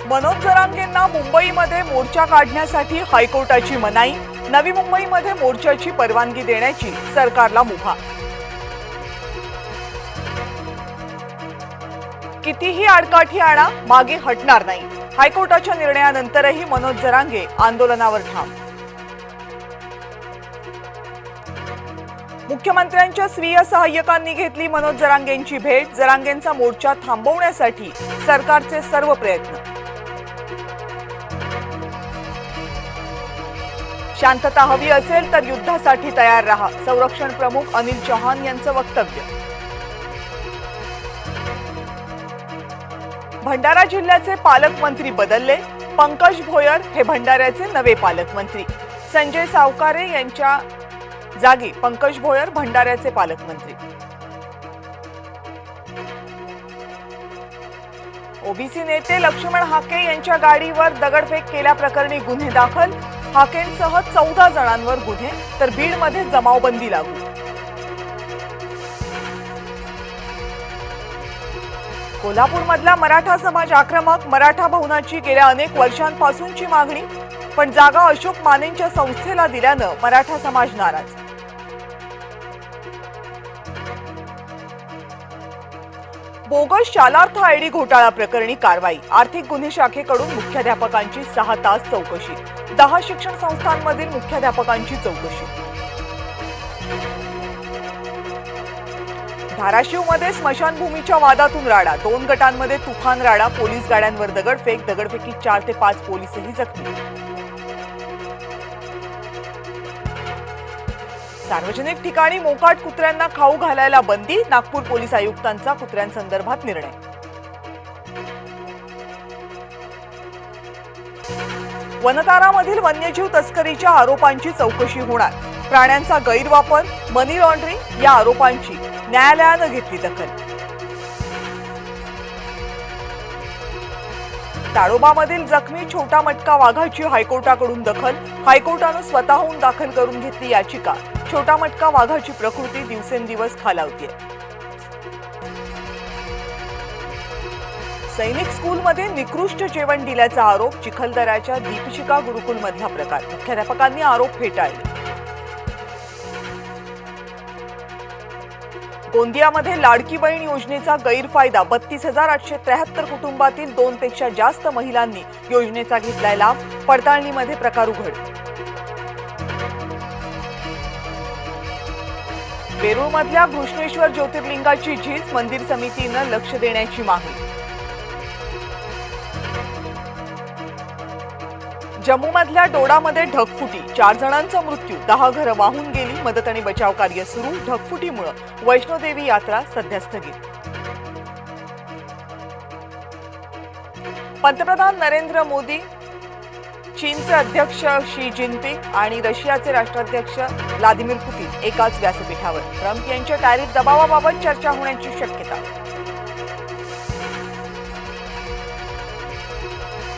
मनोज जरांगेंना मुंबईमध्ये मोर्चा काढण्यासाठी हायकोर्टाची मनाई। नवी मुंबईमध्ये मोर्चाची परवानगी देण्याची सरकारला मुभा। कितीही आडकाठी आणा, मागे हटणार नाही। हायकोर्टाच्या निर्णयानंतरही मनोज जरांगे आंदोलनावर ठाम। मुख्यमंत्र्यांच्या स्वीय सहाय्यकांनी घेतली मनोज जरांगेंची भेट। जरांगेंचा मोर्चा थांबवण्यासाठी सरकारचे सर्व प्रयत्न। शांतता हवी असेल तर युद्धासाठी तयार रहा, संरक्षण प्रमुख अनिल चौहान यांचं वक्तव्य। भंडारा जिल्ह्याचे पालकमंत्री बदलले। पंकज भोयर हे भंडाऱ्याचे नवे पालकमंत्री। संजय सावकारे यांच्या जागी पंकज भोयर भंडाऱ्याचे पालकमंत्री। ओबीसी नेते लक्ष्मण हाके यांच्या गाडीवर दगडफेक केल्याप्रकरणी गुन्हे दाखल। हाकेंसह 14 जणांवर गुन्हे, तर बीडमध्ये जमावबंदी लागू। कोल्हापूरमधला मराठा समाज आक्रमक। मराठा भवनाची गेल्या अनेक वर्षांपासूनची मागणी, पण जागा अशोक मानेंच्या संस्थेला दिल्यानं मराठा समाज नाराज। बोगस शालार्थ आयडी घोटाळा प्रकरणी कारवाई। आर्थिक गुन्हे शाखेकडून मुख्याध्यापकांची 6 तास चौकशी। 10 शिक्षण संस्थांमधील मुख्याध्यापकांची चौकशी। धाराशिवमध्ये स्मशानभूमीच्या वादातून राडा। 2 गटांमध्ये तुफान राडा। पोलीस गाड्यांवर दगडफेक। दगडफेकीत 4 ते 5 पोलीसही जखमी। सार्वजनिक ठिकाणी मोकाट कुत्र्यांना खाऊ घालायला बंदी। नागपूर पोलीस आयुक्तांचा कुत्र्यांसंदर्भात निर्णय। वनतारामधील वन्यजीव तस्करीच्या आरोपांची चौकशी होणार। प्राण्यांचा गैरवापर, मनी लॉन्ड्रिंग या आरोपांची न्यायालयानं घेतली दखल। ताडोबामधील जखमी छोटा मटका वाघाची हायकोर्टाकडून दखल। हायकोर्टानं स्वतःहून दाखल करून घेतली याचिका। छोटा मटका वाघाची प्रकृती दिवसेंदिवस खालावतेय। सैनिक स्कूलमध्ये निकृष्ट जेवण दिल्याचा आरोप। चिखलदऱ्याच्या दीपशिखा गुरुकुलमधला प्रकार। मुख्याध्यापकांनी आरोप फेटाळले। गोंदियामध्ये लाडकी बहीण योजनेचा गैरफायदा। 32,873 कुटुंबातील 2 पेक्षा जास्त महिलांनी योजनेचा घेतलाय लाभ। पडताळणीमध्ये प्रकार उघड। वेरूळमधल्या घृष्णेश्वर ज्योतिर्लिंगाची झीज। मंदिर समितीनं लक्ष देण्याची मागणी। जम्मूमधल्या डोडामध्ये ढगफुटी। 4 जणांचा मृत्यू। 10 घरं वाहून गेली। मदत आणि बचाव कार्य सुरू। ढगफुटीमुळे वैष्णोदेवी यात्रा सध्या स्थगित। पंतप्रधान नरेंद्र मोदी, चीनचे अध्यक्ष शी जिनपिंग आणि रशियाचे राष्ट्राध्यक्ष व्लादिमीर पुतीन एकाच व्यासपीठावर। ट्रम्प यांच्या टॅरिफ दबावाबाबत चर्चा होण्याची शक्यता।